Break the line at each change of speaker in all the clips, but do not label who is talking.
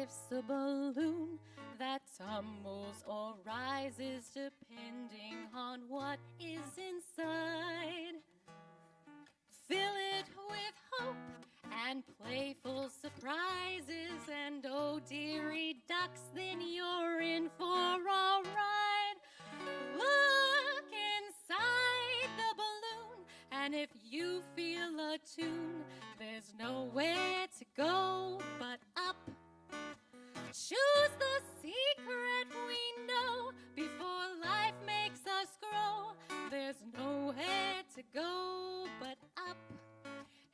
life's a balloon that tumbles or rises depending on what is inside. Fill it with hope and playful surprises, and oh dearie ducks, then you're in for a ride. Look inside the balloon, and if you feel a tune, there's nowhere to go but up. Choose the secret we know before life makes us grow. There's nowhere to go but up.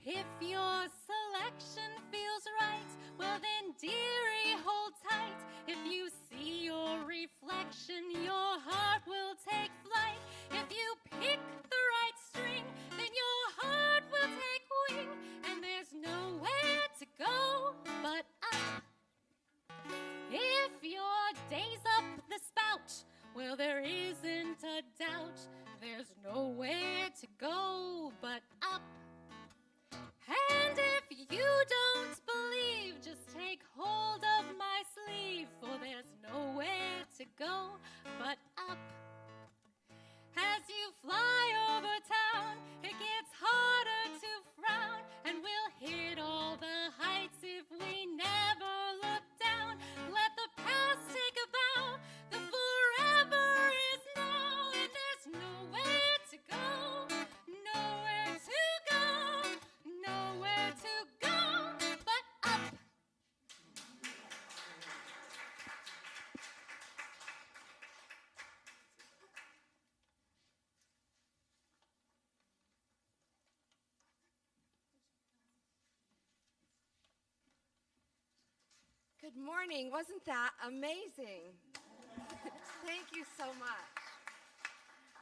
If your selection feels right, well then, dearie, hold tight. If you see your reflection, your heart will take flight. If you pick the right string, then your heart will take wing, and there's nowhere to go but up. If your day's up the spout, well, there isn't a doubt. There's nowhere to go but up. And if you don't believe, just take hold of my sleeve, for there's nowhere to go but up. As you fly over town, it gets harder to frown, and we'll hit all the heights if we never look down. Let the past take a bow, the forever is now, and there's nowhere to go, nowhere to go, nowhere to go but up.
Good morning. Wasn't that amazing? Thank you so much.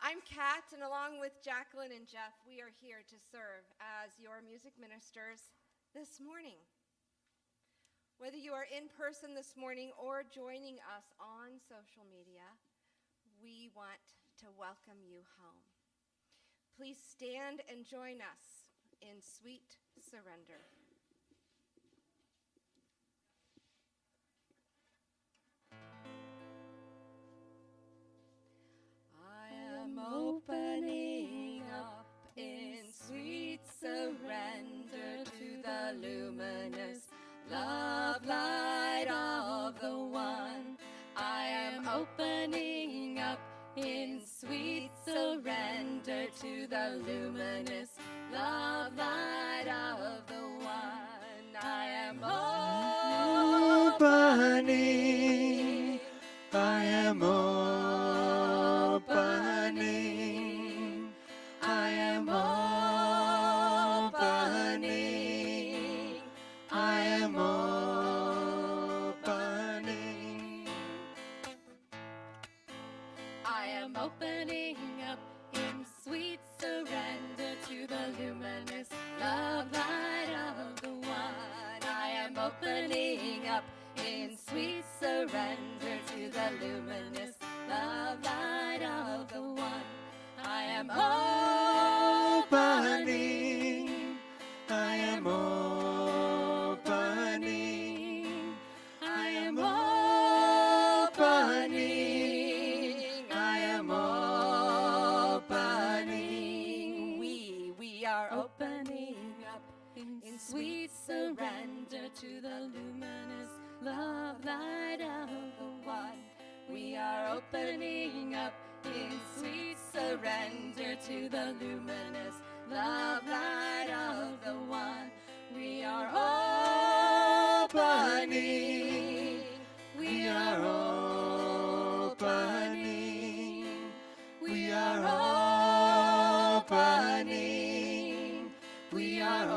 I'm Kat, and along with Jacqueline and Jeff, we are here to serve as your music ministers this morning. Whether you are in person this morning or joining us on social media, we want to welcome you home. Please stand and join us in sweet surrender. Opening up in sweet surrender to the luminous love light of the one. I am opening up in sweet surrender to the luminous love light of the one. I am opening. I am opening. I am opening. I am opening. I am opening up in sweet surrender to the luminous love light of the one. I am opening up in sweet surrender to the luminous love light of the one. I am opening. I am opening. I am opening. I am opening. We are opening up in sweet surrender to the luminous love light of the one. We are opening up in sweet surrender to the luminous love light of the one. We are opening. We are opening. We are opening. We are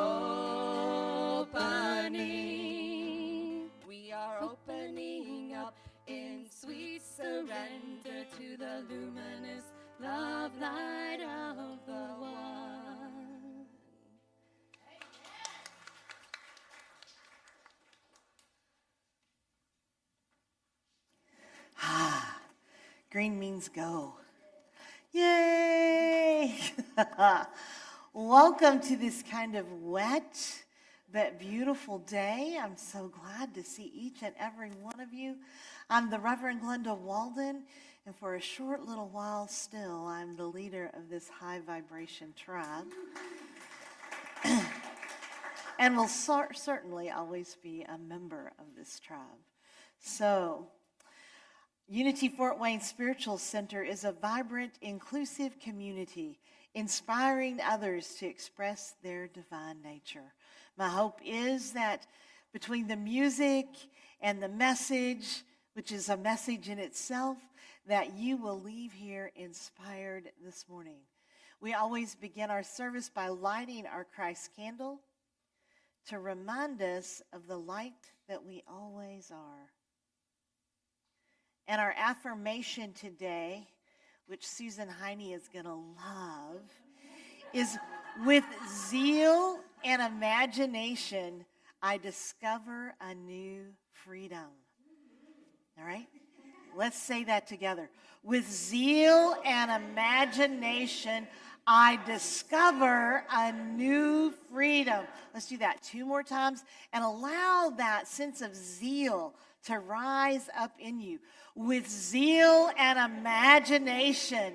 opening. We are opening up in sweet surrender to the luminous love light of the one.
Green means go. Yay! Welcome to this kind of wet but beautiful day. I'm so glad to see each and every one of you. I'm the Reverend Glenda Walden, and for a short little while still, I'm the leader of this high vibration tribe. And will certainly always be a member of this tribe. So, Unity Fort Wayne Spiritual Center is a vibrant, inclusive community, inspiring others to express their divine nature. My hope is that between the music and the message, which is a message in itself, that you will leave here inspired this morning. We always begin our service by lighting our Christ candle to remind us of the light that we always are. And our affirmation today, which Susan Heine is going to love, is with zeal and imagination, I discover a new freedom. All right? Let's say that together. With zeal and imagination, I discover a new freedom. Let's do that 2 more times and allow that sense of zeal to rise up in you. With zeal and imagination,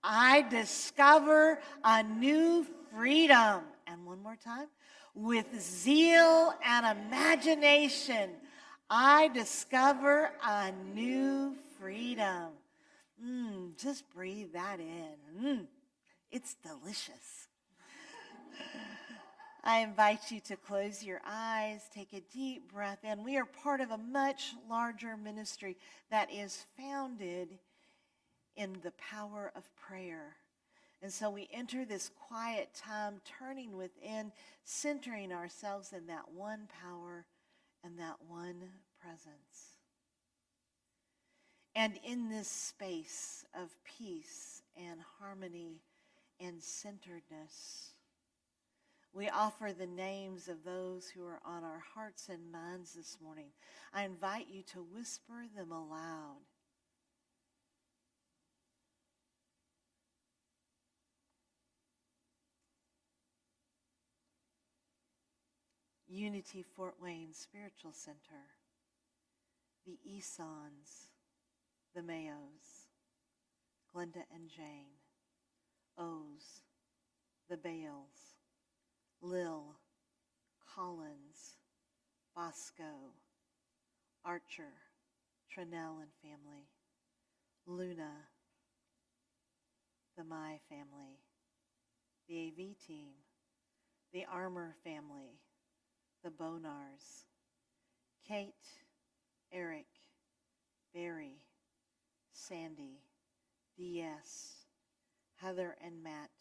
I discover a new freedom. And one more time. With zeal and imagination, I discover a new freedom. Just breathe that in. It's delicious. I invite you to close your eyes, take a deep breath in. We are part of a much larger ministry that is founded in the power of prayer. And so we enter this quiet time, turning within, centering ourselves in that one power and that one presence. And in this space of peace and harmony and centeredness, we offer the names of those who are on our hearts and minds this morning. I invite you to whisper them aloud. Unity Fort Wayne Spiritual Center, the Esons, the Mayos, Glenda and Jane, O's, the Bales, Lil, Collins, Bosco, Archer, Trinell and family, Luna, the Mai family, the AV team, the Armour family, the Bonars, Kate, Eric, Barry, Sandy, DS, Heather and Matt,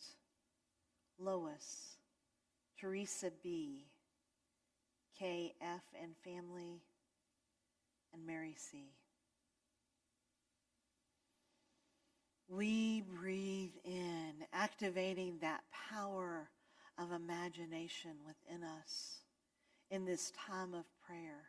Lois, Teresa B, KF and family, and Mary C. We breathe in, activating that power of imagination within us in this time of prayer.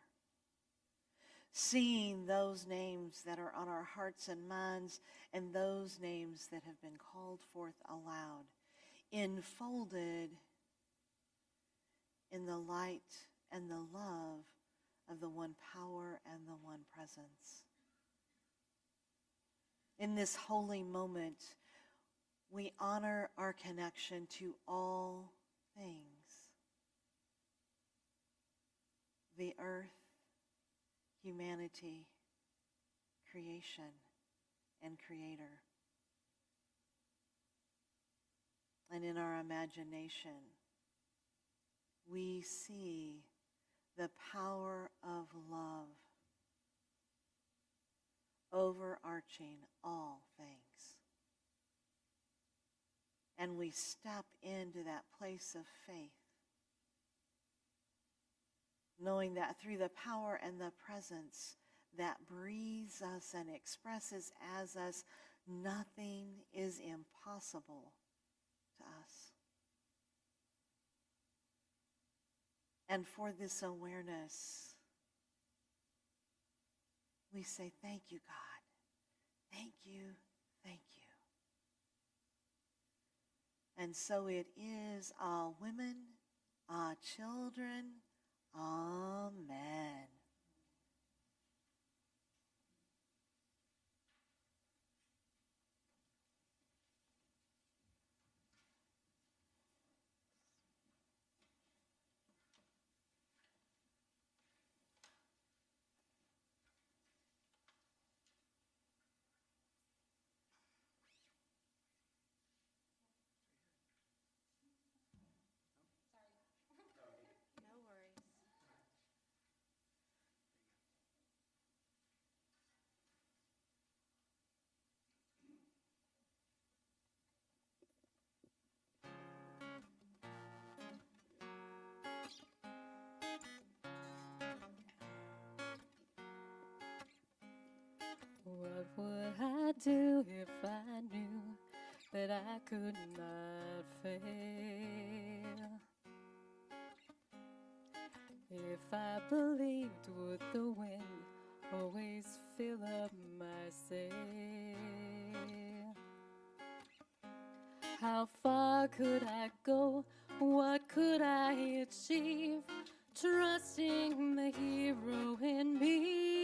Seeing those names that are on our hearts and minds and those names that have been called forth aloud, enfolded in the light and the love of the one power and the one presence. In this holy moment, we honor our connection to all things. The earth, humanity, creation, and creator. And in our imagination, we see the power of love overarching all things. And we step into that place of faith, knowing that through the power and the presence that breathes us and expresses as us, nothing is impossible to us. And for this awareness, we say, thank you, God. Thank you, thank you. And so it is all women, all children, Amen.
No worries.
What would I do if I knew that I could not fail? If I believed, would the wind always fill up my sail? How far could I go? What could I achieve? Trusting the hero in me.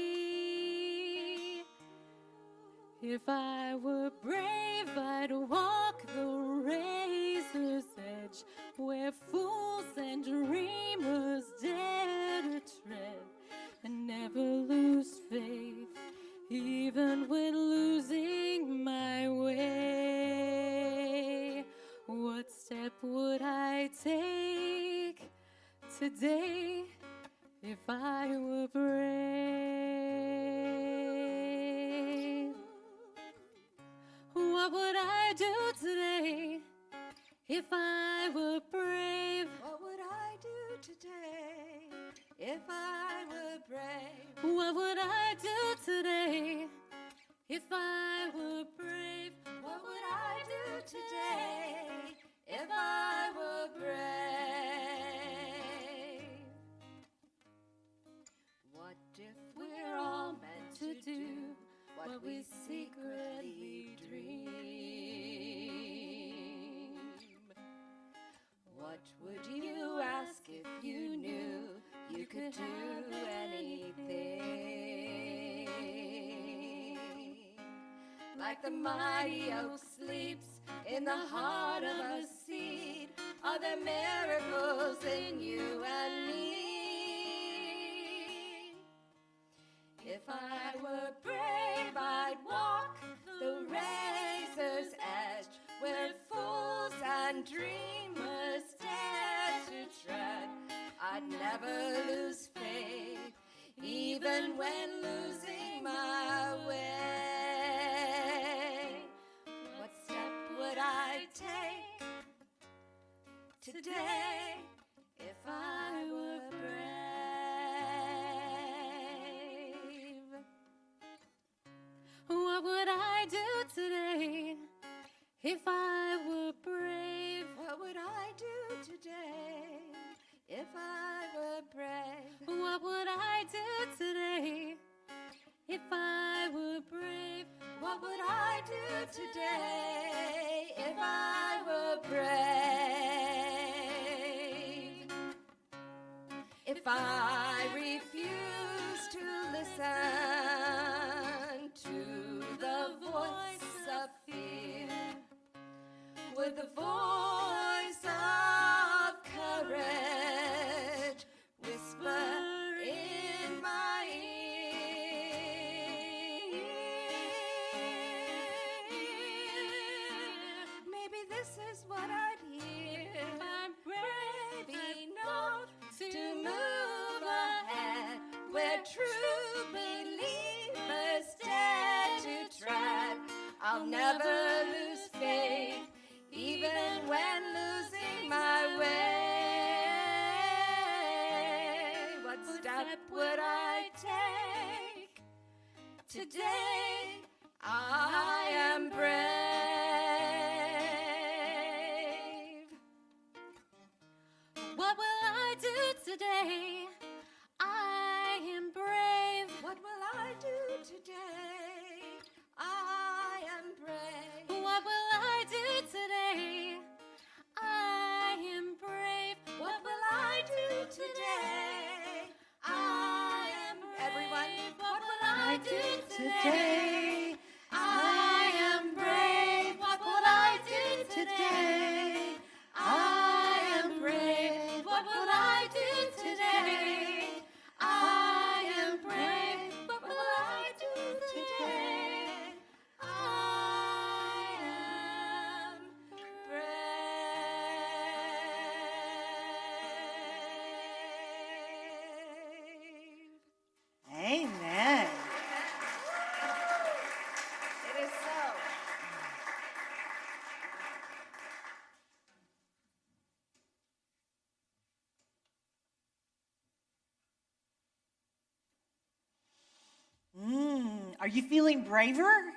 If I were brave, I'd walk the razor's edge, where fools and dreamers dare to tread, and never lose faith, even when losing my way. What step would I take today if I were brave? What would I do today if I were brave?
What would I do today if I were brave?
What would I do today if I were brave?
What would I do today if I were brave? What if we're all meant to do what we secretly dream? What would you ask if you knew you could do anything? Like the mighty oak sleeps in the heart of a seed, are there miracles in you and me? If I were brave, I'd walk the razor's edge, where fools and dreamers dare to tread. I'd never lose faith, even when losing my way. What step would I take today if I were brave?
What would I do today if I were brave?
What would I do today if I were brave?
What would I do today if I were brave?
What would I do today if I were brave? If I refuse to listen to the voice of fear, would the voice of courage whisper in my ear? Maybe this is what I'd hear. I'm brave enough to move ahead, where true believers dare to tread. I'll never lose faith, even when losing my way. What step would I take today? I am brave.
What will I do today? I am brave.
What will I do today? I am brave.
What will I do today? I am brave.
What will I do today?
today? I am brave. What will I do today? I am brave. What will I do today? I am brave. What will I do today? I am brave. Amen.
It is so.
Are you feeling braver?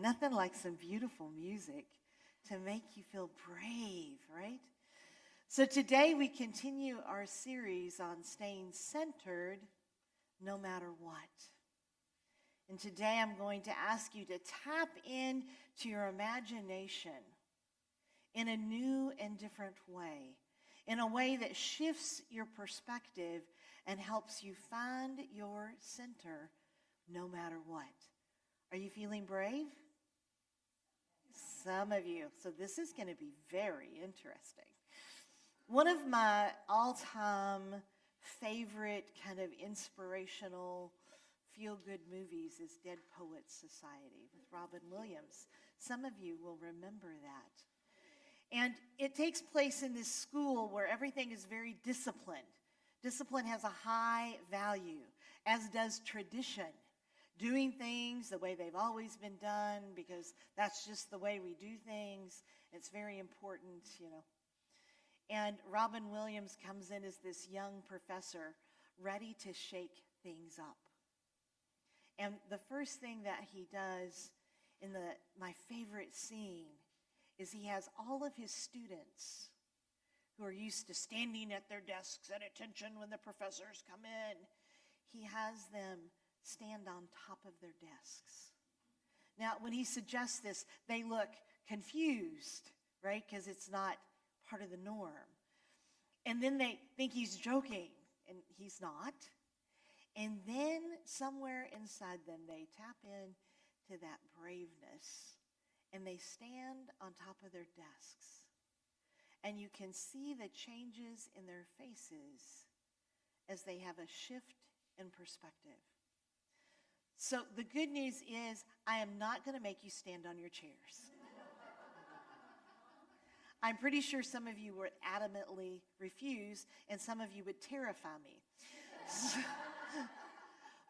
Nothing like some beautiful music to make you feel brave, right? So today we continue our series on staying centered no matter what. And today I'm going to ask you to tap into your imagination in a new and different way, in a way that shifts your perspective and helps you find your center no matter what. Are you feeling brave? Some of you. So this is going to be very interesting. One of my all-time favorite kind of inspirational feel-good movies is Dead Poets Society with Robin Williams. Some of you will remember that. And it takes place in this school where everything is very disciplined. Discipline has a high value, as does tradition. Doing things the way they've always been done because that's just the way we do things. It's very important, And Robin Williams comes in as this young professor ready to shake things up. And the first thing that he does in my favorite scene is he has all of his students who are used to standing at their desks at attention when the professors come in. He has them stand on top of their desks. Now, when he suggests this, they look confused, right? Because it's not part of the norm. And then they think he's joking, and he's not. And then somewhere inside them, they tap into that braveness, and they stand on top of their desks. And you can see the changes in their faces as they have a shift in perspective. So the good news is I am not going to make you stand on your chairs. I'm pretty sure some of you would adamantly refuse, and some of you would terrify me.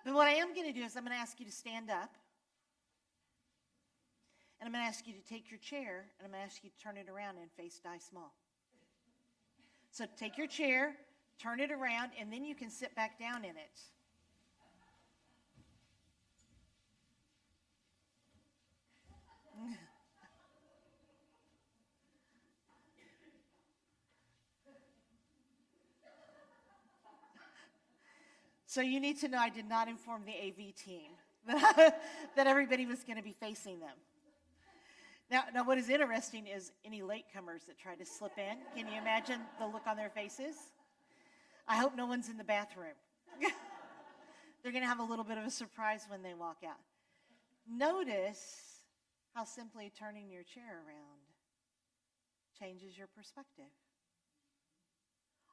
But what I am going to do is I'm going to ask you to stand up, and I'm going to ask you to take your chair, and I'm going to ask you to turn it around and face Die Small. So take your chair, turn it around, and then you can sit back down in it. So you need to know I did not inform the AV team that everybody was going to be facing them. Now, what is interesting is any latecomers that try to slip in. Can you imagine the look on their faces? I hope no one's in the bathroom. They're going to have a little bit of a surprise when they walk out. Notice how simply turning your chair around changes your perspective.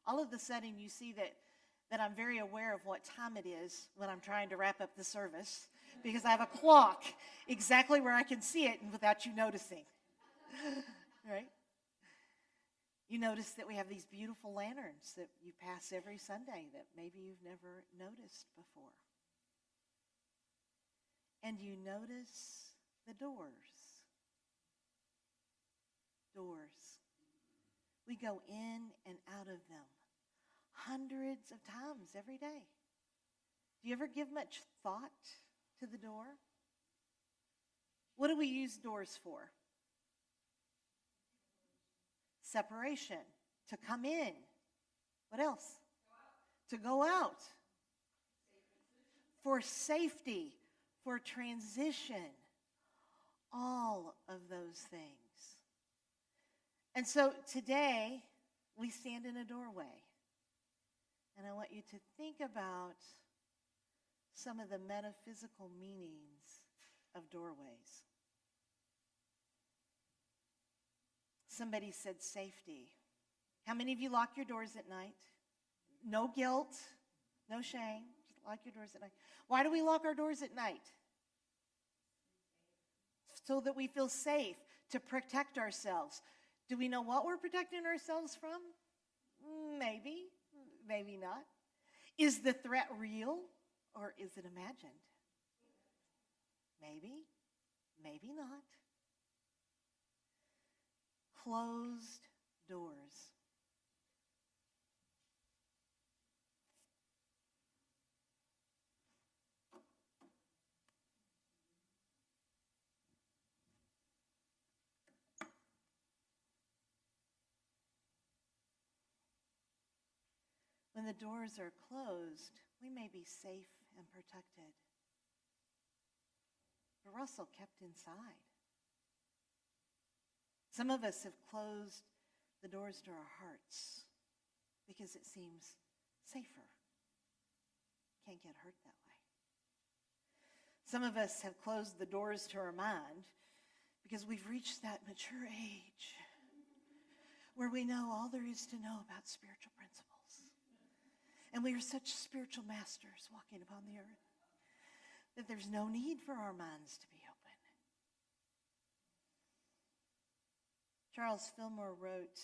All of a sudden, you see that I'm very aware of what time it is when I'm trying to wrap up the service because I have a clock exactly where I can see it and without you noticing. Right? You notice that we have these beautiful lanterns that you pass every Sunday that maybe you've never noticed before. And you notice the doors. Doors. We go in and out of them hundreds of times every day. Do you ever give much thought to the door? What do we use doors for? Separation, to come in. What else? To go out. For safety, for transition. All of those things. And so today, we stand in a doorway. And I want you to think about some of the metaphysical meanings of doorways. Somebody said safety. How many of you lock your doors at night? No guilt, no shame. Just lock your doors at night. Why do we lock our doors at night? So that we feel safe, to protect ourselves. Do we know what we're protecting ourselves from? Maybe, maybe not. Is the threat real or is it imagined? Maybe, maybe not. Closed doors. When the doors are closed, we may be safe and protected, but we're also kept inside. Some of us have closed the doors to our hearts because it seems safer. Can't get hurt that way. Some of us have closed the doors to our mind because we've reached that mature age where we know all there is to know about spiritual principles. And we are such spiritual masters walking upon the earth that there's no need for our minds to be open. Charles Fillmore wrote,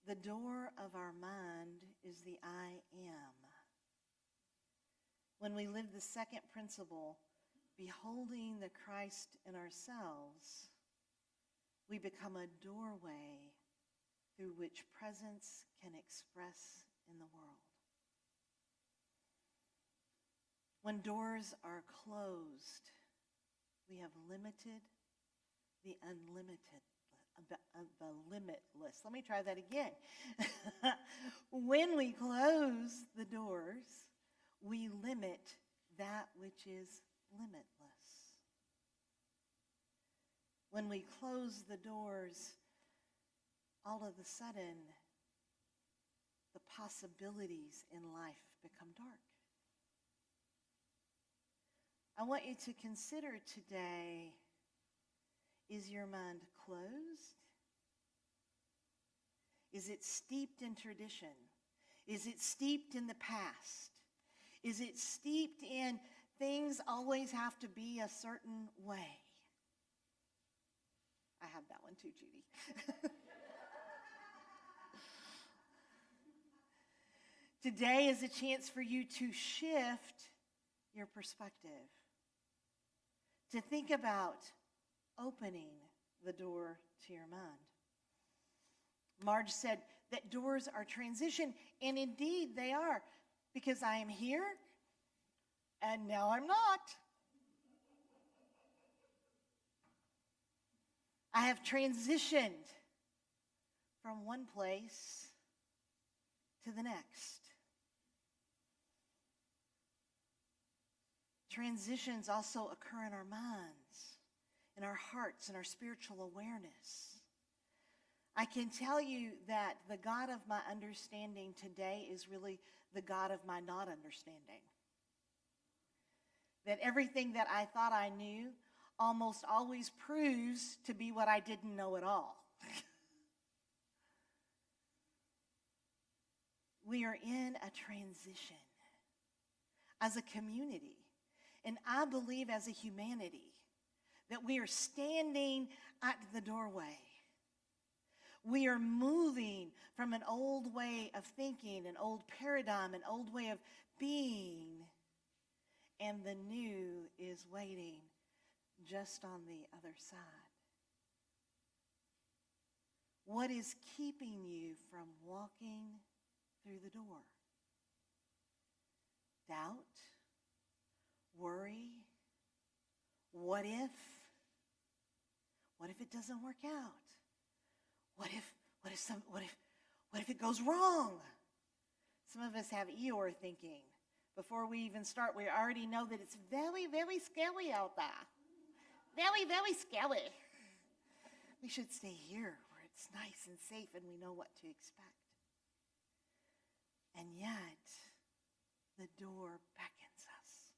"The door of our mind is the I am." When we live the second principle, beholding the Christ in ourselves, we become a doorway through which presence can express in the world. When doors are closed, we have limited the unlimited, the limitless. Let me try that again. When we close the doors, we limit that which is limitless. When we close the doors, all of a sudden, the possibilities in life become dark. I want you to consider today, is your mind closed? Is it steeped in tradition? Is it steeped in the past? Is it steeped in things always have to be a certain way? I have that one too, Judy. Today is a chance for you to shift your perspective, to think about opening the door to your mind. Marge said that doors are transition, and indeed they are, because I am here, and now I'm not. I have transitioned from one place to the next. Transitions also occur in our minds, in our hearts, in our spiritual awareness. I can tell you that the God of my understanding today is really the God of my not understanding. That everything that I thought I knew almost always proves to be what I didn't know at all. We are in a transition as a community. And I believe as a humanity that we are standing at the doorway. We are moving from an old way of thinking, an old paradigm, an old way of being, and the new is waiting just on the other side. What is keeping you from walking through the door? Doubt? Worry? What if? What if it doesn't work out? What if it goes wrong? Some of us have Eeyore thinking. Before we even start, we already know that it's very, very scary out there. Very, very scary. We should stay here where it's nice and safe and we know what to expect. And yet, the door beckons us.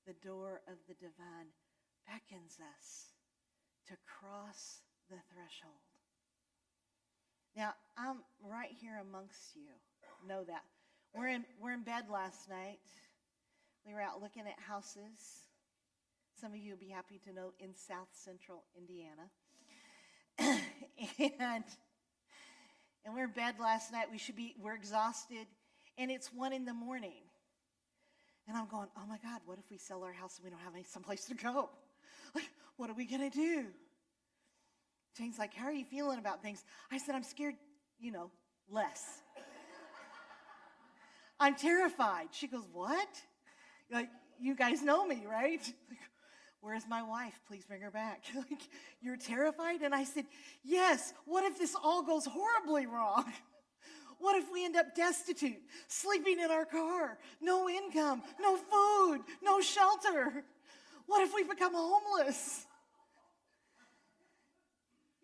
the door of the divine beckons us to cross the threshold. Now, I'm right here amongst you. Know that. We're in bed last night. We were out looking at houses. Some of you will be happy to know in South Central Indiana. and we're in bed last night. We're exhausted, and it's 1 a.m. And I'm going, oh my God, what if we sell our house and we don't have someplace to go? Like, what are we gonna do? Jane's like, how are you feeling about things? I said, I'm scared, less. I'm terrified. She goes, what? Like, you guys know me, right? Like, where's my wife? Please bring her back. Like, you're terrified? And I said, yes. What if this all goes horribly wrong? What if we end up destitute, sleeping in our car, no income, no food, no shelter? What if we become homeless?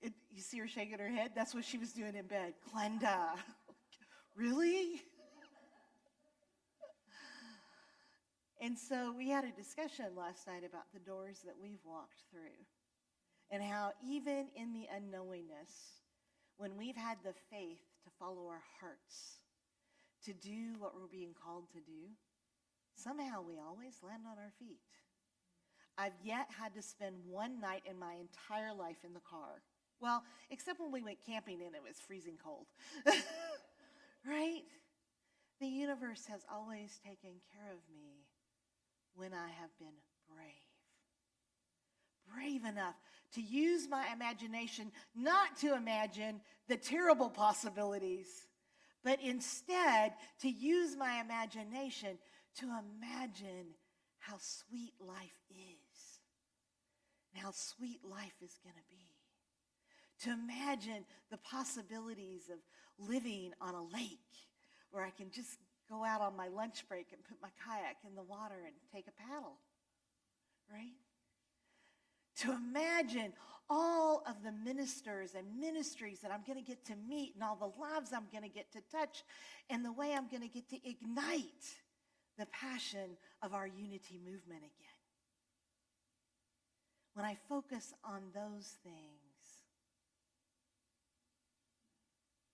You see her shaking her head? That's what she was doing in bed. Glenda, really? And so we had a discussion last night about the doors that we've walked through and how even in the unknowingness, when we've had the faith to follow our hearts, to do what we're being called to do, somehow we always land on our feet. I've yet had to spend one night in my entire life in the car. Well, except when we went camping and it was freezing cold. Right? The universe has always taken care of me when I have been brave. Brave enough to use my imagination, not to imagine the terrible possibilities, but instead to use my imagination to imagine how sweet life is and how sweet life is going to be. To imagine the possibilities of living on a lake where I can just go out on my lunch break and put my kayak in the water and take a paddle, right? To imagine all of the ministers and ministries that I'm going to get to meet and all the lives I'm going to get to touch and the way I'm going to get to ignite the passion of our unity movement again. When I focus on those things,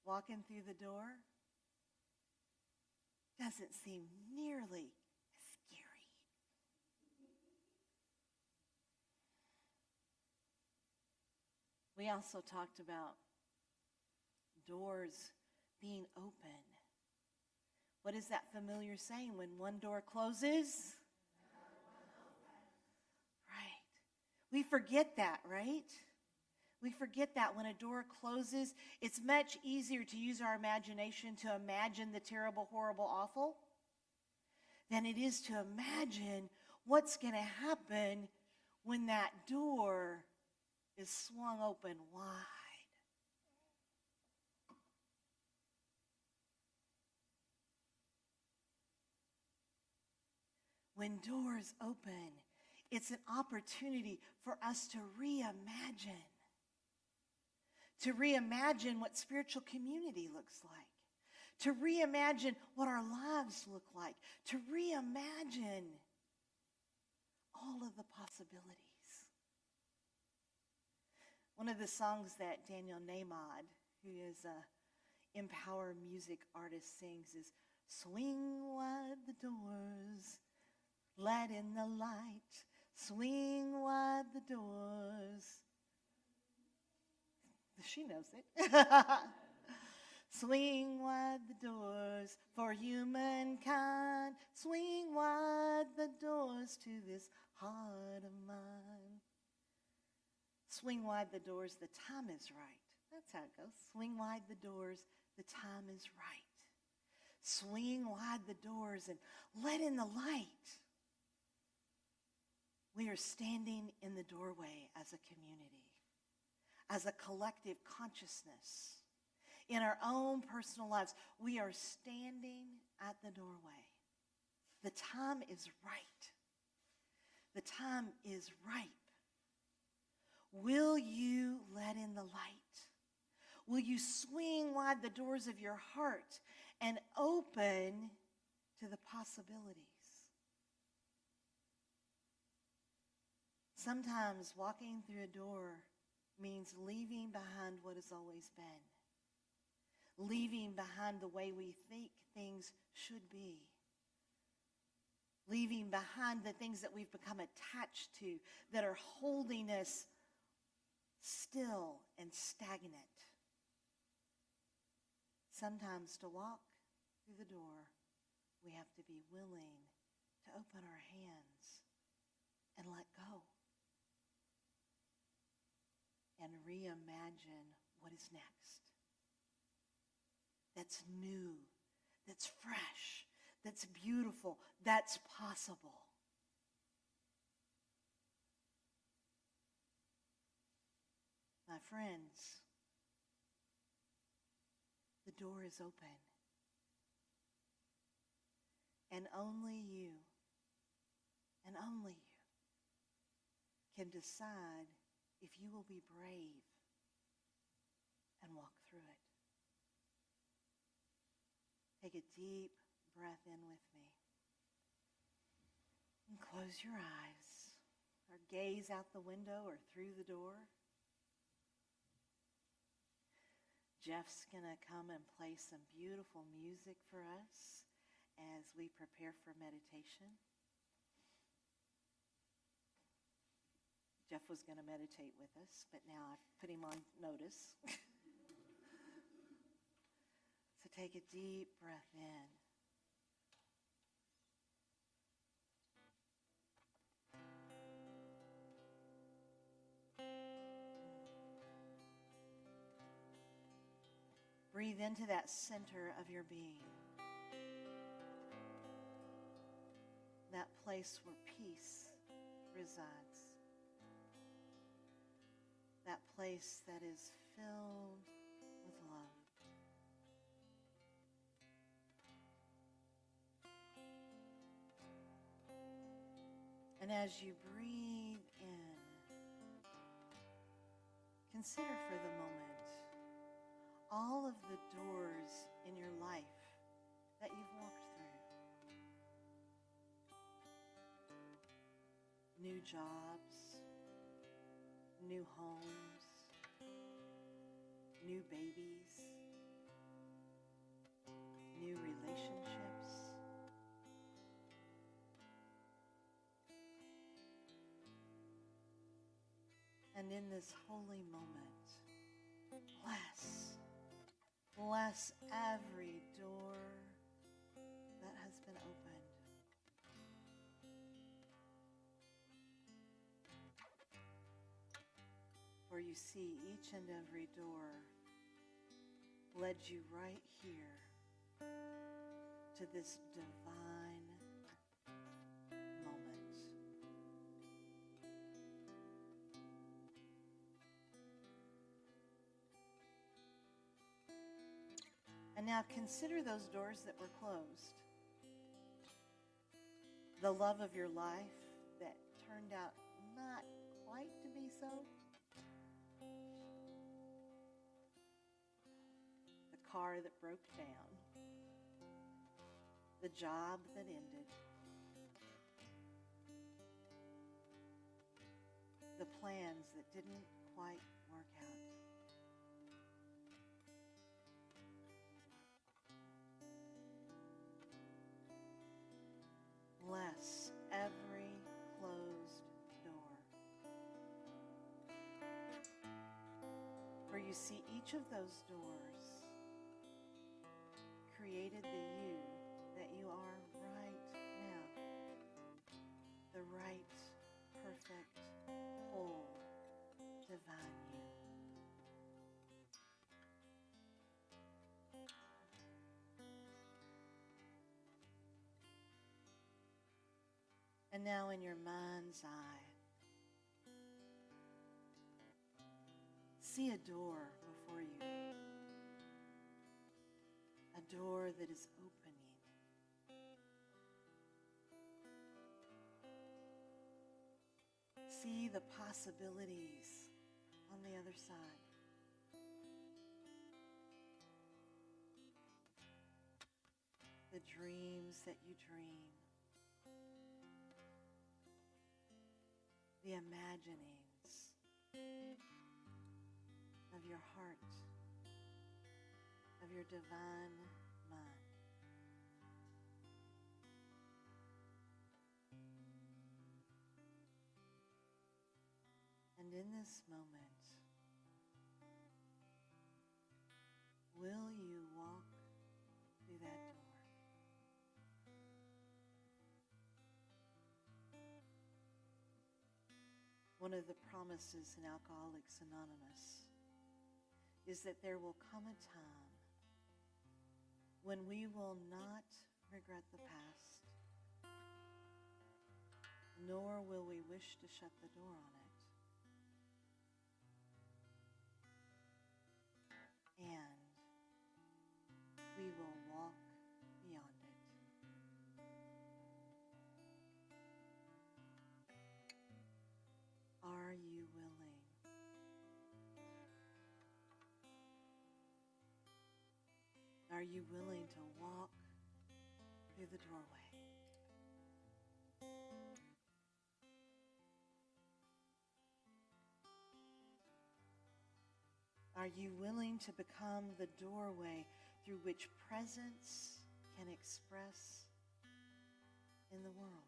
walking through the door doesn't seem nearly as scary. We also talked about doors being open. What is that familiar saying? When one door closes, right. We forget that, right? We forget that when a door closes, it's much easier to use our imagination to imagine the terrible, horrible, awful than it is to imagine what's going to happen when that door is swung open wide. When doors open, it's an opportunity for us to reimagine. To reimagine what spiritual community looks like. To reimagine what our lives look like. To reimagine all of the possibilities. One of the songs that Daniel Nahmod, who is an Empower music artist, sings is, swing wide the doors, let in the light, swing wide the doors. She knows it. Swing wide the doors for humankind. Swing wide the doors to this heart of mine. Swing wide the doors, the time is right. That's how it goes. Swing wide the doors, the time is right. Swing wide the doors and let in the light. We are standing in the doorway as a community, as a collective consciousness. In our own personal lives, we are standing at the doorway. The time is right. The time is ripe. Will you let in the light? Will you swing wide the doors of your heart and open to the possibilities? Sometimes walking through a door means leaving behind what has always been, leaving behind the way we think things should be, leaving behind the things that we've become attached to that are holding us still and stagnant. Sometimes to walk through the door, we have to be willing to open our hands and let go and reimagine what is next. That's new, that's fresh, that's beautiful, that's possible. My friends, the door is open. And only you can decide if you will be brave and walk through it. Take a deep breath in with me. And close your eyes or gaze out the window or through the door. Jeff's going to come and play some beautiful music for us as we prepare for meditation. Jeff was going to meditate with us, but now I've put him on notice. So take a deep breath in. Breathe into that center of your being. That place where peace resides. That place that is filled with love. And as you breathe in, consider for the moment all of the doors in your life that you've walked through. New jobs, new homes, new babies, new relationships. And in this holy moment, bless every door that has been opened. For you see, each and every door led you right here to this divine moment. And now consider those doors that were closed. The love of your life that turned out not quite to be so. The car that broke down. The job that ended. The plans that didn't quite work out. Bless every closed door. For you see, each of those doors created the you that you are right now. The right, perfect, whole, divine you. And now in your mind's eye, see a door before you. A door that is opening. See the possibilities on the other side. The dreams that you dream. the imaginings of your heart, of your divine mind. And in this moment, will you walk through that door? One of the promises in Alcoholics Anonymous is that there will come a time when we will not regret the past, nor will we wish to shut the door on it. And we will walk beyond it. Are you willing? Are you willing to walk through the doorway? Are you willing to become the doorway through which presence can express in the world?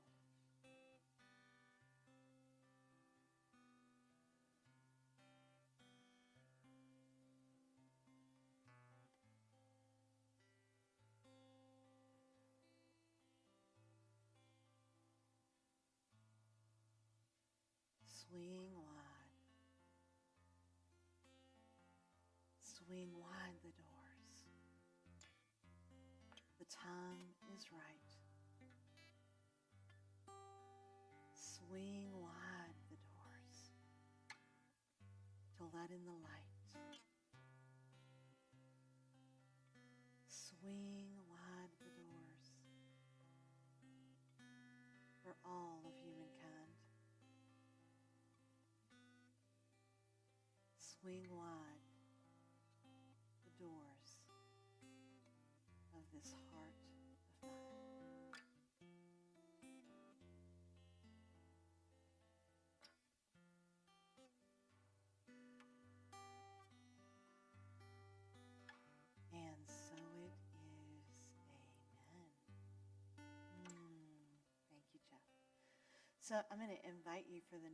Swing wide. Swing wide the doors. The time is right. Swing wide the doors to let in the light. Swing wide the doors for all of humankind. Swing wide the doors of this heart of mine. And so it is. Amen. Thank you, Jeff. So I'm going to invite you for the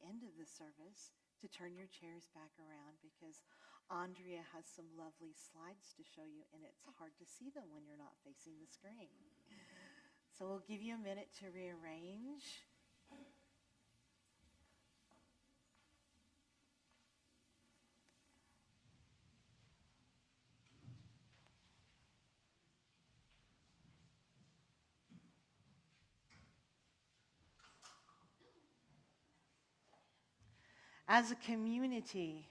end of the service to turn your chairs back around because Andrea has some lovely slides to show you, and it's hard to see them when you're not facing the screen. So we'll give you a minute to rearrange. As a community,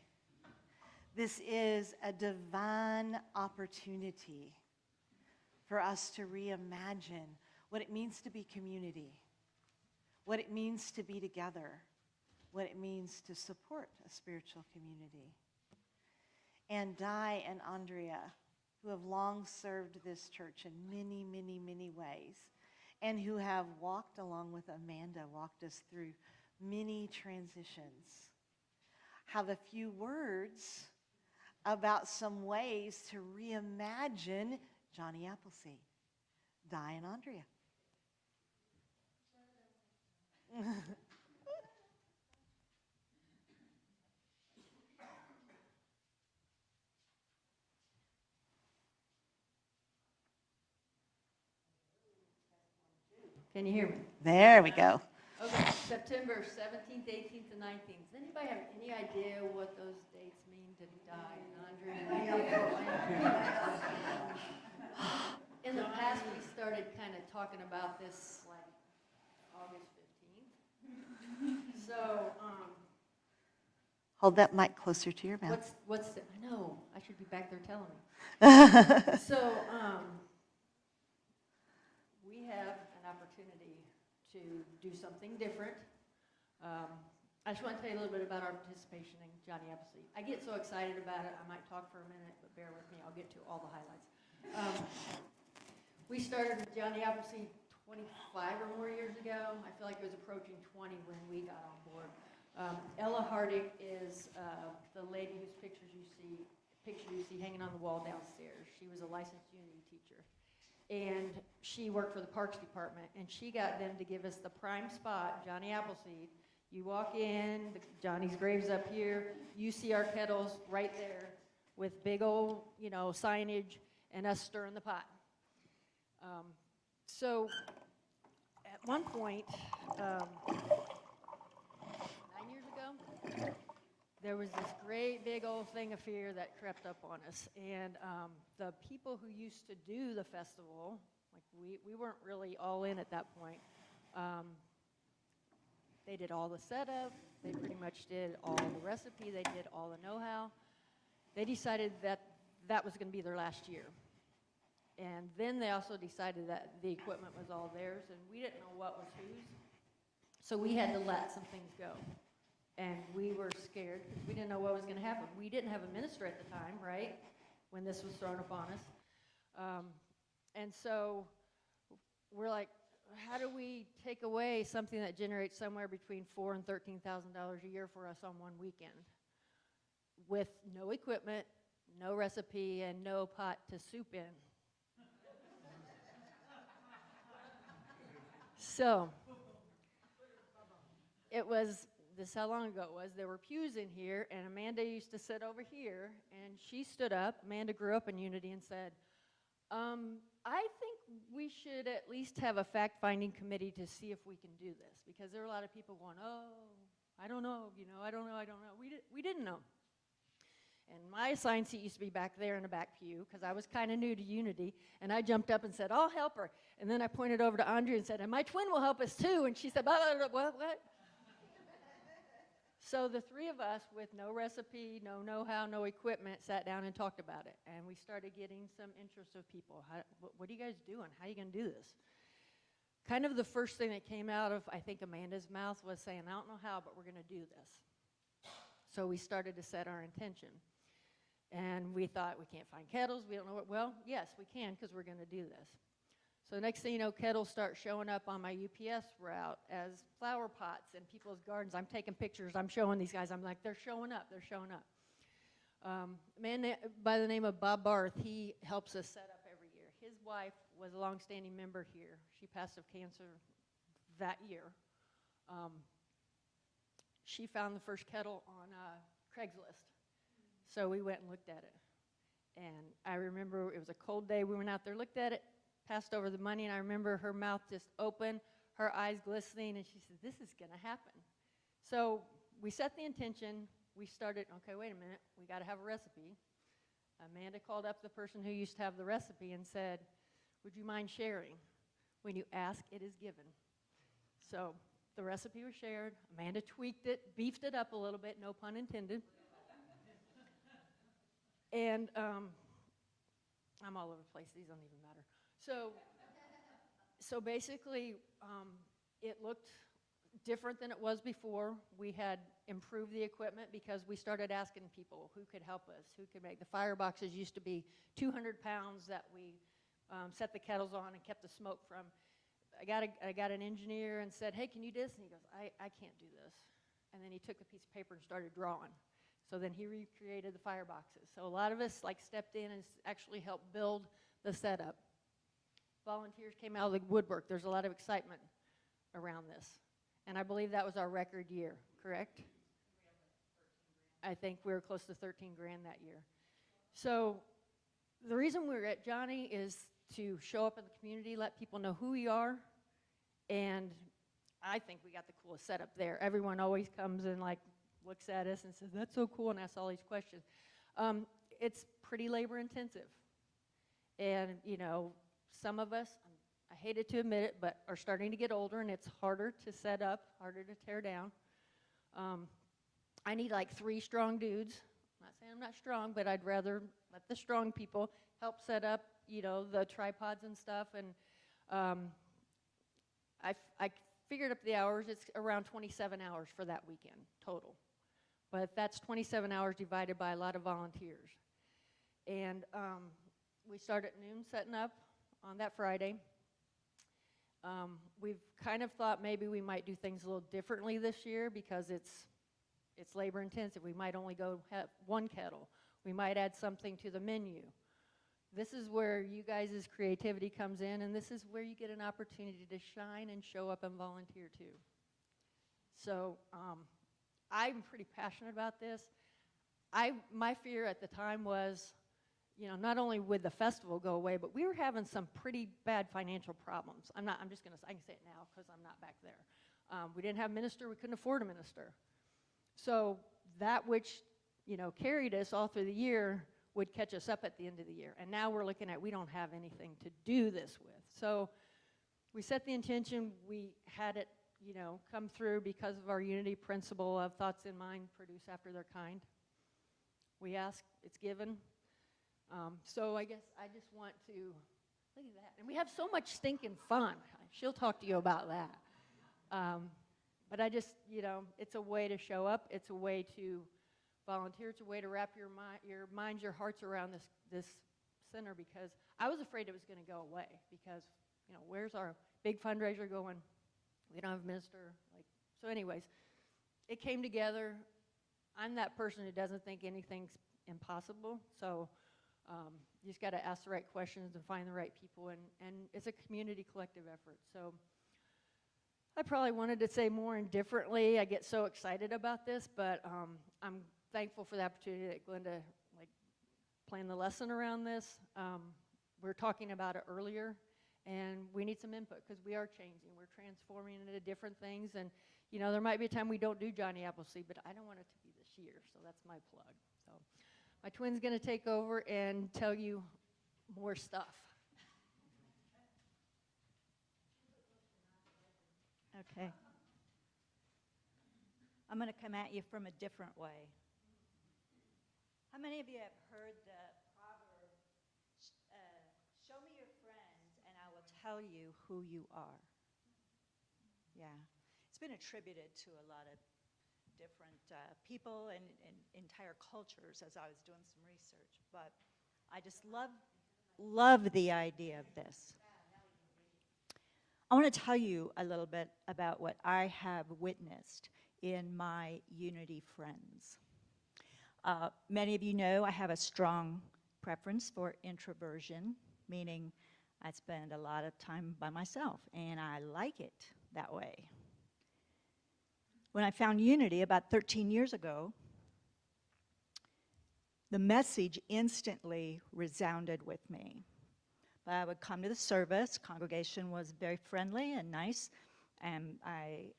this is a divine opportunity for us to reimagine what it means to be community, what it means to be together, what it means to support a spiritual community. And Di and Andrea, who have long served this church in many, many, many ways, and who have walked along with Amanda, walked us through many transitions, have a few words about some ways to reimagine Johnny Appleseed. Di and Andrea.
Can you hear me?
There we go.
Okay, September 17th, 18th, and 19th. Does anybody have any idea what those dates mean to Di and Andrea? In the past, we started kind of talking about this like August 15th. So,
Hold that mic closer to your mouth.
I know, I should be back there telling me. So, we have an opportunity to do something different. I just want to tell you a little bit about our participation in Johnny Appleseed. I get so excited about it, I might talk for a minute, but bear with me, I'll get to all the highlights. We started Johnny Appleseed 25 or more years ago. I feel like it was approaching 20 when we got on board. Ella Hardick is the lady whose picture you see hanging on the wall downstairs. She was a licensed Unity teacher. And she worked for the Parks Department, and she got them to give us the prime spot, Johnny Appleseed. You walk in, Johnny's grave's up here, you see our kettles right there with big old, signage and us stirring the pot. So at one point, 9 years ago, there was this great big old thing of fear that crept up on us. And the people who used to do the festival, like we weren't really all in at that point. They did all the setup. They pretty much did all the recipe. They did all the know-how. They decided that that was going to be their last year. And then they also decided that the equipment was all theirs, and we didn't know what was whose. So we had to let some things go. And we were scared because we didn't know what was going to happen. We didn't have a minister at the time, right, when this was thrown upon us. And so we're like, how do we take away something that generates somewhere between $4,000 and $13,000 a year for us on one weekend with no equipment, no recipe, and no pot to soup in? So it was, this is how long ago it was, there were pews in here, and Amanda used to sit over here, and she stood up, Amanda grew up in Unity, and said, I think we should at least have a fact-finding committee to see if we can do this, because there were a lot of people going, oh, I don't know, I don't know. We didn't know. And my assigned seat used to be back there in the back pew, because I was kind of new to Unity, and I jumped up and said, I'll help her. And then I pointed over to Andrea and said, and my twin will help us too. And she said, blah, blah, blah, what? So the three of us, with no recipe, no know-how, no equipment, sat down and talked about it. And we started getting some interest of people. What are you guys doing? How are you going to do this? Kind of the first thing that came out of, I think, Amanda's mouth was saying, I don't know how, but we're going to do this. So we started to set our intention. And we thought, we can't find kettles. We don't know what. Well, yes, we can, because we're going to do this. So next thing you know, kettles start showing up on my UPS route as flower pots in people's gardens. I'm taking pictures. I'm showing these guys. I'm like, they're showing up. They're showing up. A man by the name of Bob Barth, he helps us set up every year. His wife was a longstanding member here. She passed of cancer that year. She found the first kettle on Craigslist. So we went and looked at it. And I remember it was a cold day. We went out there, looked at it, passed over the money, and I remember her mouth just open, her eyes glistening, and she said, this is going to happen. So we set the intention. We started, okay, wait a minute. We got to have a recipe. Amanda called up the person who used to have the recipe and said, would you mind sharing? When you ask, it is given. So the recipe was shared. Amanda tweaked it, beefed it up a little bit, no pun intended. And I'm all over the place. These don't even matter. So basically, it looked different than it was before. We had improved the equipment because we started asking people who could help us, who could make. The fireboxes used to be 200 pounds that we set the kettles on and kept the smoke from. I got an engineer and said, hey, can you do this? And he goes, I can't do this. And then he took a piece of paper and started drawing. So then he recreated the fireboxes. So a lot of us stepped in and actually helped build the setup. Volunteers came out of the woodwork. There's a lot of excitement around this. And I believe that was our record year, correct? I think we were close to 13 grand that year. So the reason we're at Johnny is to show up in the community, let people know who we are, and I think we got the coolest setup there. Everyone always comes and looks at us and says, that's so cool, and asks all these questions. It's pretty labor intensive. And, some of us, I hated to admit it, but are starting to get older, and it's harder to set up, harder to tear down. I need 3 strong dudes. I'm not saying I'm not strong, but I'd rather let the strong people help set up, the tripods and stuff. And I figured up the hours. It's around 27 hours for that weekend total. But that's 27 hours divided by a lot of volunteers. And we start at noon setting up on that Friday. We've kind of thought maybe we might do things a little differently this year because it's labor intensive. We might only go have one kettle. We might add something to the menu. This is where you guys' creativity comes in, and this is where you get an opportunity to shine and show up and volunteer too. So I'm pretty passionate about this. My fear at the time was, not only would the festival go away, but we were having some pretty bad financial problems. I can say it now because I'm not back there. We didn't have a minister, we couldn't afford a minister. So that which, carried us all through the year would catch us up at the end of the year. And now we're looking at, we don't have anything to do this with. So we set the intention, we had it, come through because of our unity principle of thoughts in mind produce after their kind. We ask, it's given. So I guess I just want to, look at that. And we have so much stinking fun. She'll talk to you about that. But I just, it's a way to show up. It's a way to volunteer. It's a way to wrap your minds, your hearts around this center, because I was afraid it was going to go away because, where's our big fundraiser going? We don't have a minister. So anyways, it came together. I'm that person who doesn't think anything's impossible. So you just got to ask the right questions and find the right people. And it's a community collective effort. So I probably wanted to say more and differently. I get so excited about this, but I'm thankful for the opportunity that Glenda planned the lesson around this. We were talking about it earlier, and we need some input because we are changing. We're transforming into different things, and there might be a time we don't do Johnny Appleseed, but I don't want it to be this year, so that's my plug. So my twin's going to take over and tell you more stuff.
Okay. I'm going to come at you from a different way. How many of you have heard the proverb, show me your friends and I will tell you who you are? Yeah. It's been attributed to a lot of different people and entire cultures as I was doing some research. But I just love the idea of this. I want to tell you a little bit about what I have witnessed in my Unity friends. Many of you know I have a strong preference for introversion, meaning I spend a lot of time by myself, and I like it that way. When I found Unity about 13 years ago, the message instantly resounded with me. I would come to the service. Congregation was very friendly and nice. And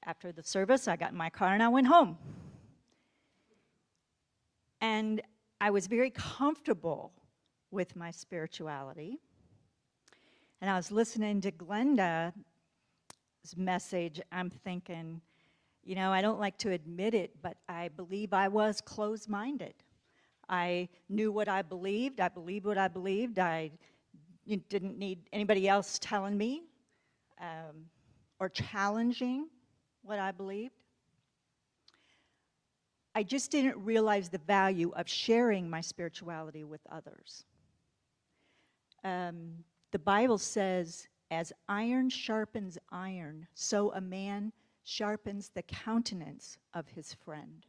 after the service, I got in my car and I went home. And I was very comfortable with my spirituality. And I was listening to Glenda's message. I'm thinking, I don't like to admit it, but I believe I was closed-minded. I knew what I believed. I believed what I believed. I didn't need anybody else telling me or challenging what I believed. I just didn't realize the value of sharing my spirituality with others. The Bible says, as iron sharpens iron, so a man sharpens the countenance of his friend.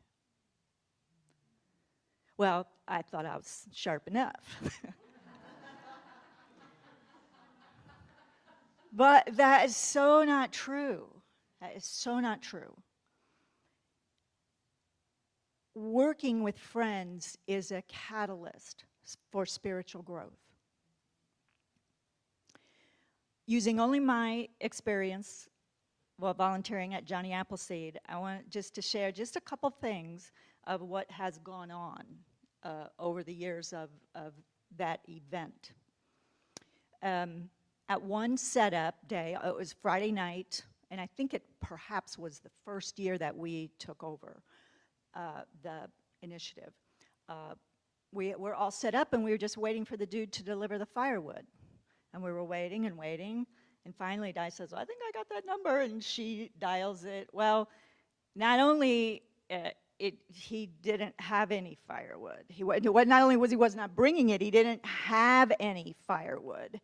Well, I thought I was sharp enough. But that is so not true. That is so not true. Working with friends is a catalyst for spiritual growth. Using only my experience while volunteering at Johnny Appleseed, I want just to share just a couple things of what has gone on over the years of that event. At one setup day, it was Friday night, and I think it perhaps was the first year that we took over the initiative. We were all set up, and we were just waiting for the dude to deliver the firewood. And we were waiting and waiting, and finally Di says, well, I think I got that number, and she dials it. Well, not only he didn't have any firewood. Not only was he not bringing it, he didn't have any firewood.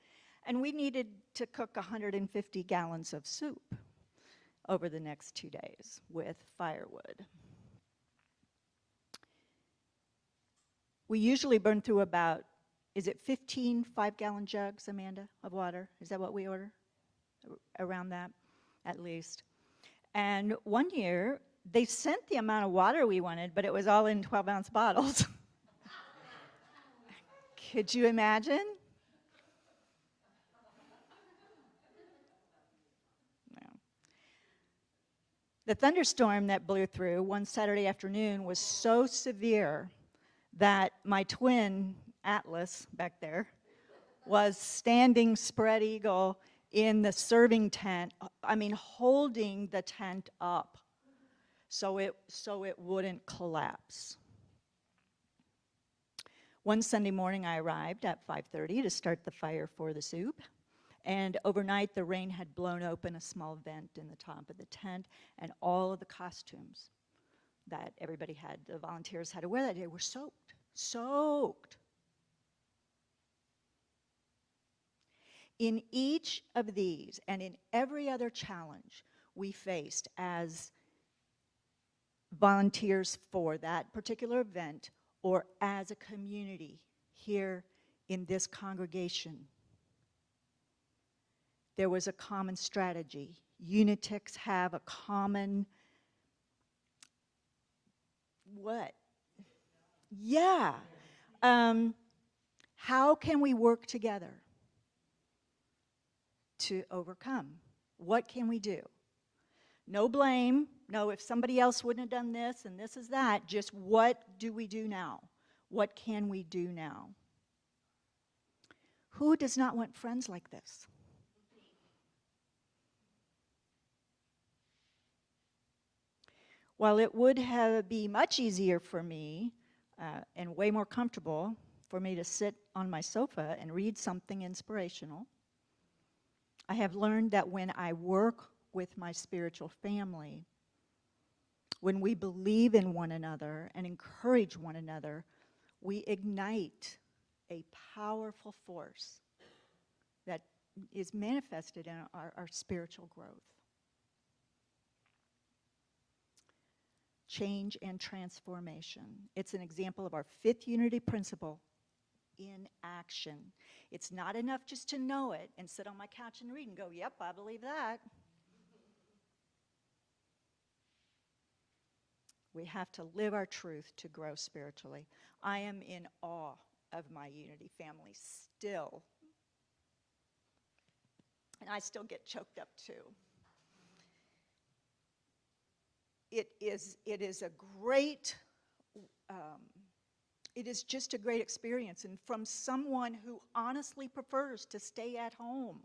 And we needed to cook 150 gallons of soup over the next 2 days with firewood. We usually burn through about, is it 15 5-gallon jugs, Amanda, of water? Is that what we order? Around that, at least. And one year, they sent the amount of water we wanted, but it was all in 12-ounce bottles. Could you imagine? No. The thunderstorm that blew through one Saturday afternoon was so severe that my twin, Atlas, back there, was standing spread eagle in the serving tent, holding the tent up so it wouldn't collapse. One Sunday morning, I arrived at 5:30 to start the fire for the soup, and overnight the rain had blown open a small vent in the top of the tent, and all of the costumes that everybody had, the volunteers had to wear that day, were soaked. In each of these and in every other challenge we faced as volunteers for that particular event or as a community here in this congregation, there was a common strategy. Unitics have a common, what? Yeah. How can we work together to overcome? What can we do? No blame. No, if somebody else wouldn't have done this and this is that. Just what do we do now? What can we do now? Who does not want friends like this? While it would be much easier for me and way more comfortable for me to sit on my sofa and read something inspirational, I have learned that when I work with my spiritual family, when we believe in one another and encourage one another, we ignite a powerful force that is manifested in our spiritual growth. Change and transformation. It's an example of our fifth unity principle in action. It's not enough just to know it and sit on my couch and read and go, yep, I believe that. We have to live our truth to grow spiritually. I am in awe of my unity family still. And I still get choked up too. It is a great, it is just a great experience, and from someone who honestly prefers to stay at home.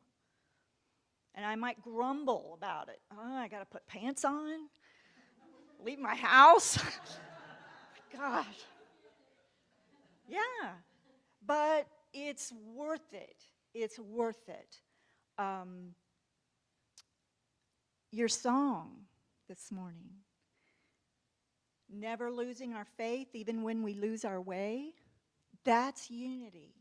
And I might grumble about it. Oh, I got to put pants on, leave my house. Gosh. Yeah, but it's worth it. It's worth it. Your song this morning, never losing our faith even when we lose our way, that's unity.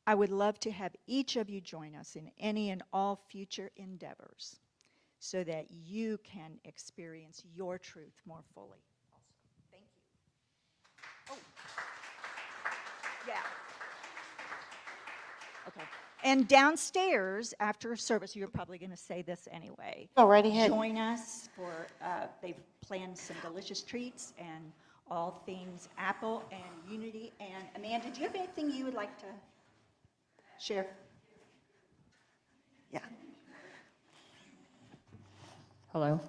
I would love to have each of you join us in any and all future endeavors so that you can experience your truth more fully. Also, thank you. Oh, yeah. Okay. And downstairs, after service, you're probably going to say this anyway.
Go right ahead.
Join us for, they've planned some delicious treats and all things Apple and Unity. And Amanda, do you have anything you would like to share?
Yeah.
Hello.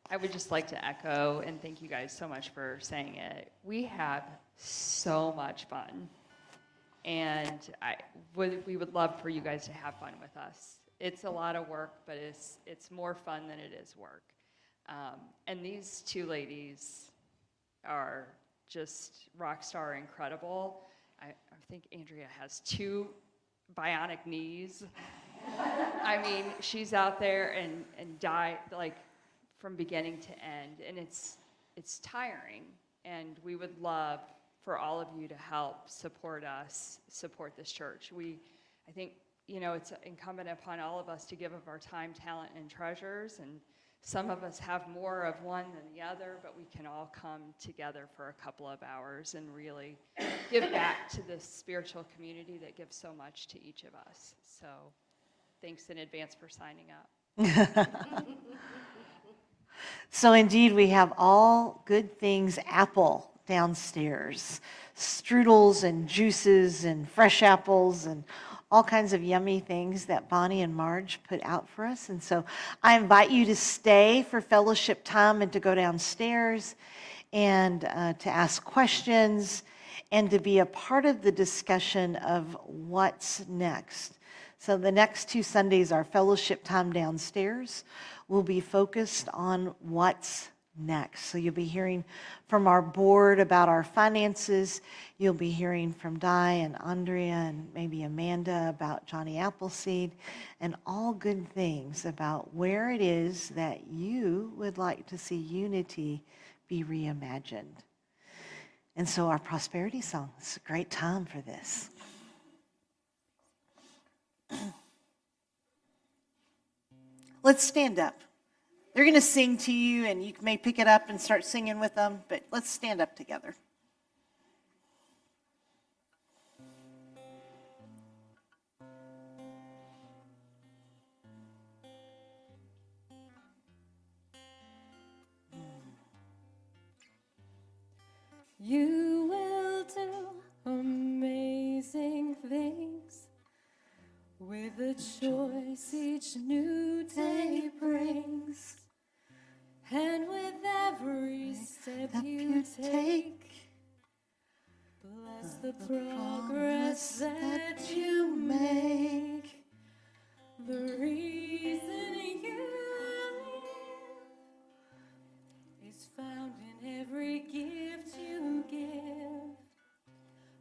I would just like to echo and thank you guys so much for saying it. We have so much fun. And we would love for you guys to have fun with us. It's a lot of work, but it's more fun than it is work. And these two ladies are just rock star incredible. I think Andrea has 2 bionic knees. I mean, she's out there and die like from beginning to end, and it's tiring. And we would love for all of you to help support us, support this church. I think, it's incumbent upon all of us to give of our time, talent, and treasures, and some of us have more of one than the other, but we can all come together for a couple of hours and really give back to the spiritual community that gives so much to each of us. So thanks in advance for signing up.
So indeed, we have all good things apple downstairs. Strudels and juices and fresh apples and all kinds of yummy things that Bonnie and Marge put out for us. And so I invite you to stay for fellowship time and to go downstairs and to ask questions and to be a part of the discussion of what's next. So the next 2 Sundays, our fellowship time downstairs will be focused on what's next. So you'll be hearing from our board about our finances. You'll be hearing from Di and Andrea and maybe Amanda about Johnny Appleseed and all good things about where it is that you would like to see unity be reimagined. And so our prosperity song is a great time for this. Let's stand up. They're going to sing to you, and you may pick it up and start singing with them, but let's stand up together.
You will do amazing things with the choice each new day brings. And with every step you take, bless the progress that you make. The reason you live is found in every gift you give.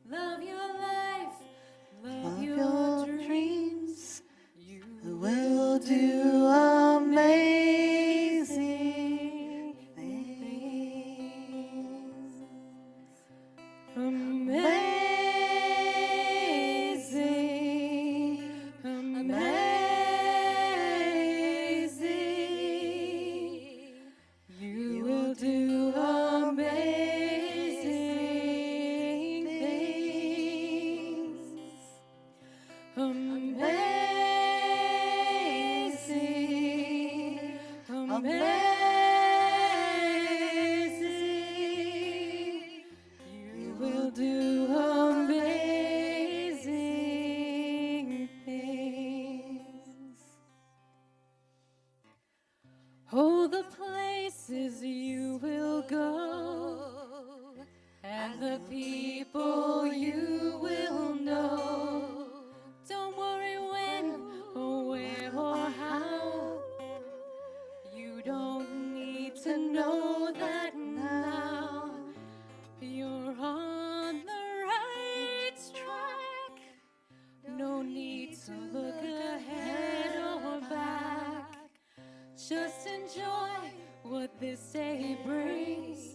Love your life, love your dreams. You will do amazing things. Amazing, amazing. You will do amazing things. Amazing, amazing. You will do amazing things. Oh, the places you will go, and the people you will know. Don't worry when or where or how. You don't need to know that now. You're on the right track. No need to look ahead or back. Just enjoy what this day brings.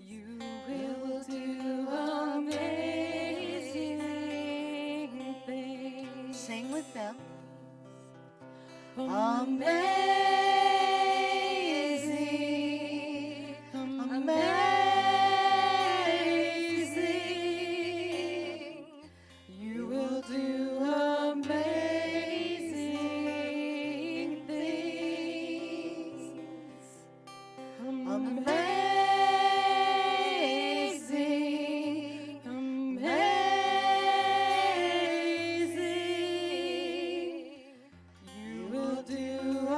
You will do amazing things.
Sing with them.
Amazing, amazing. You will do amazing things. Amazing, amazing. You will do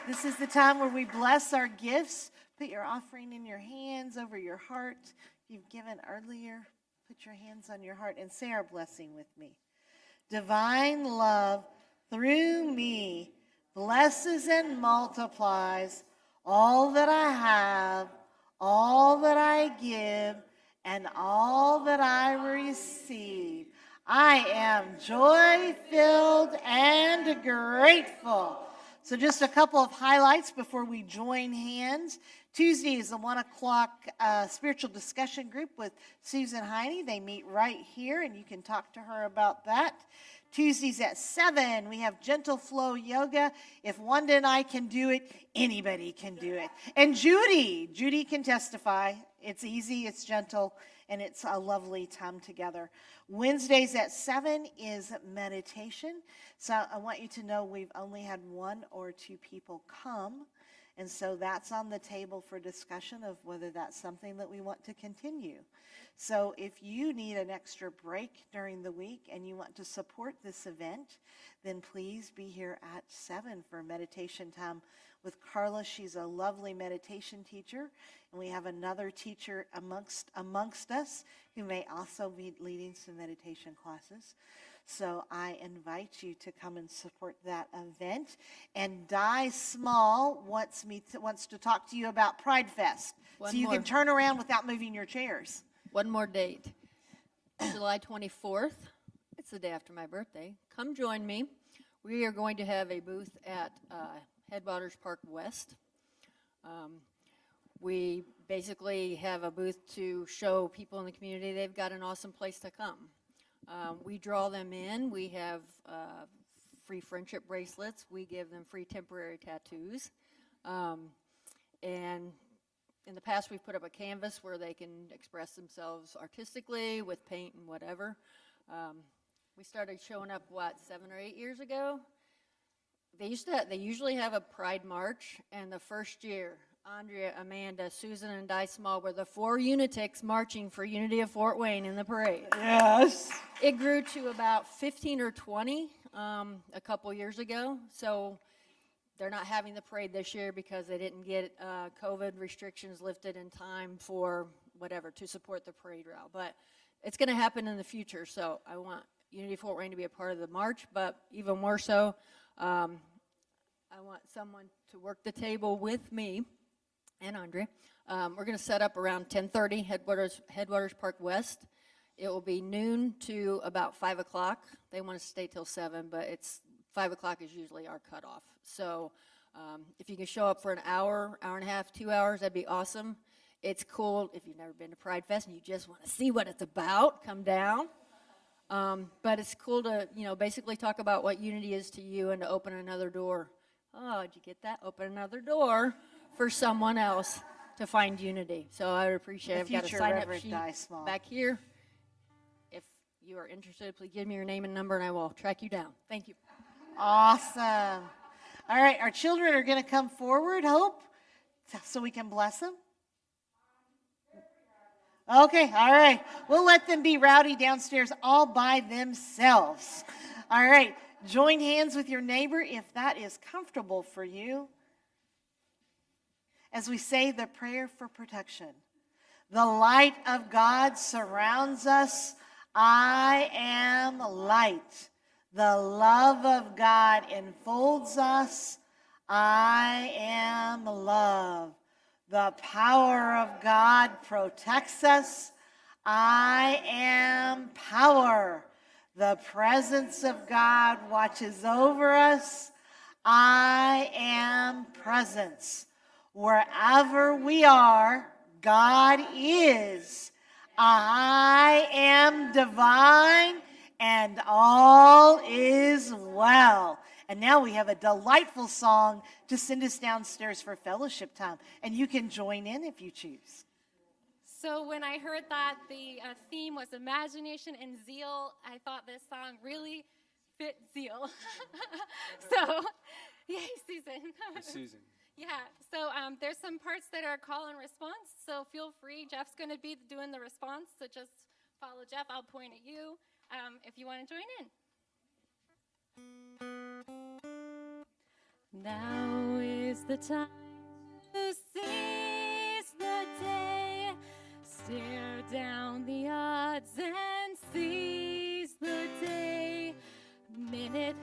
This is the time where we bless our gifts. Put your offering in your hands over your heart. If you've given earlier, put your hands on your heart and say our blessing with me. Divine love through me blesses and multiplies all that I have, all that I give, and all that I receive. I am joy-filled and grateful. So just a couple of highlights before we join hands. Tuesday is the 1 o'clock spiritual discussion group with Susan Heine. They meet right here, and you can talk to her about that. Tuesdays at 7, we have Gentle Flow Yoga. If Wanda and I can do it, anybody can do it. And Judy can testify. It's easy, it's gentle, and it's a lovely time together. Wednesdays at 7 is meditation. So I want you to know we've only had 1 or 2 people come. And so that's on the table for discussion of whether that's something that we want to continue. So if you need an extra break during the week and you want to support this event, then please be here at 7 for meditation time with Carla. She's a lovely meditation teacher. And we have another teacher amongst us who may also be leading some meditation classes. So I invite you to come and support that event. And Die Small wants to talk to you about Pride Fest. So you can turn around without moving your chairs.
One more date, July 24th. It's the day after my birthday. Come join me. We are going to have a booth at Headwaters Park West. We basically have a booth to show people in the community they've got an awesome place to come. We draw them in. We have free friendship bracelets. We give them free temporary tattoos. And in the past, we've put up a canvas where they can express themselves artistically with paint and whatever. We started showing up, 7 or 8 years ago? They usually have a Pride March, and the first year, Andrea, Amanda, Susan, and Di Small were the 4 Unitics marching for Unity of Fort Wayne in the parade.
Yes.
It grew to about 15 or 20 a couple years ago, so they're not having the parade this year because they didn't get COVID restrictions lifted in time for whatever, to support the parade route. But it's going to happen in the future, so I want Unity of Fort Wayne to be a part of the march, but even more so, I want someone to work the table with me and Andre. We're going to set up around 10:30, Headwaters Park West. It will be noon to about 5 o'clock. They want us to stay till 7, but 5 o'clock is usually our cutoff. So if you can show up for an hour, hour and a half, 2 hours, that'd be awesome. It's cool if you've never been to Pride Fest and you just want to see what it's about, come down. But it's cool to, basically talk about what unity is to you and to open another door. Oh, did you get that? Open another door for someone else to find unity. So I would appreciate it. I've got a sign-up sheet back here. If you are interested, please give me your name and number, and I will track you down. Thank you.
Awesome. All right, our children are going to come forward, Hope, so we can bless them. Okay, all right. We'll let them be rowdy downstairs all by themselves. All right, join hands with your neighbor if that is comfortable for you. As we say the prayer for protection. The light of God surrounds us. I am light. The love of God enfolds us. I am love. The power of God protects us. I am power. The presence of God watches over us. I am presence. Wherever we are, God is. I am divine, and all is well. And now we have a delightful song to send us downstairs for fellowship time. And you can join in if you choose.
So when I heard that the theme was imagination and zeal, I thought this song really fit zeal. So, yay, Susan.
Susan.
Yeah, so there's some parts that are call and response, so feel free. Jeff's going to be doing the response, so just follow Jeff. I'll point at you if you want to join in. Now is the time to seize the day. Stare down the odds and seize the day. Minute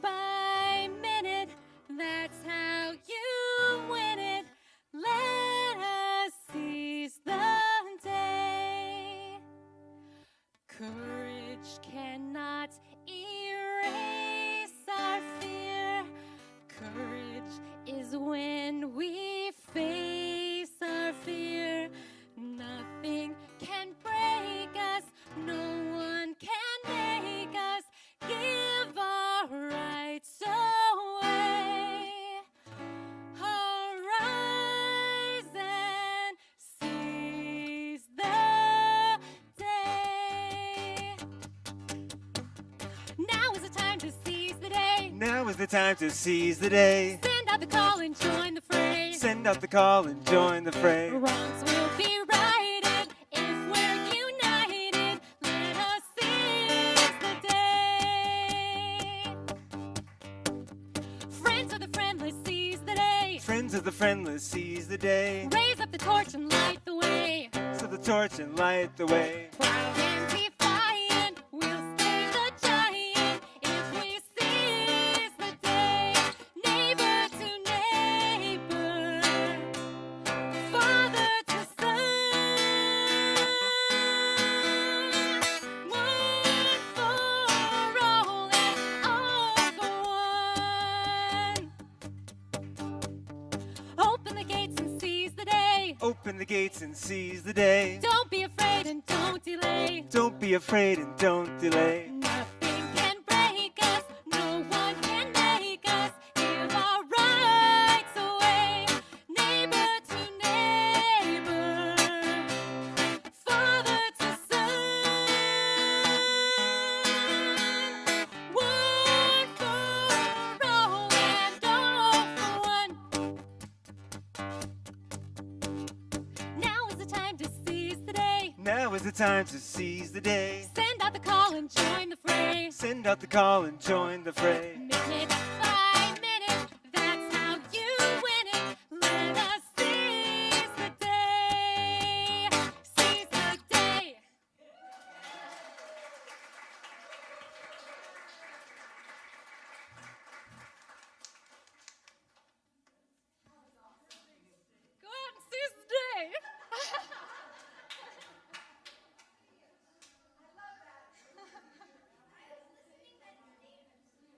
by minute, that's how you win it. Let us seize the day. Courage cannot erase our fear. Courage is when we face our fear. Nothing can break us, no one can make us give our rights away. Arise and seize the day. Now is the time to seize the day.
Now is the time to seize the day.
Send out the call and join the fray.
Send out the call and join the fray.
Wrongs will be righted if we're united. Let us seize the day. Friends of the friendless, seize the day.
Friends of the friendless, seize the day.
Raise up the torch and light the way.
So the torch and light the way.
Proud and defiant, we'll slay the giant if we seize the day. Neighbor to neighbor, father to son. One for all and all for one. Open the gates and seize the day.
Open the gates and seize the day.
Don't be afraid and don't delay.
Don't be afraid and don't delay.
Nothing can break us, no one can make us give our rights away. Neighbor to neighbor, father to son. One for all and all for one. Now is the time to seize the day.
Now is the time to seize the day.
Send out the call and join the fray.
Send out the call and join the fray.
Minute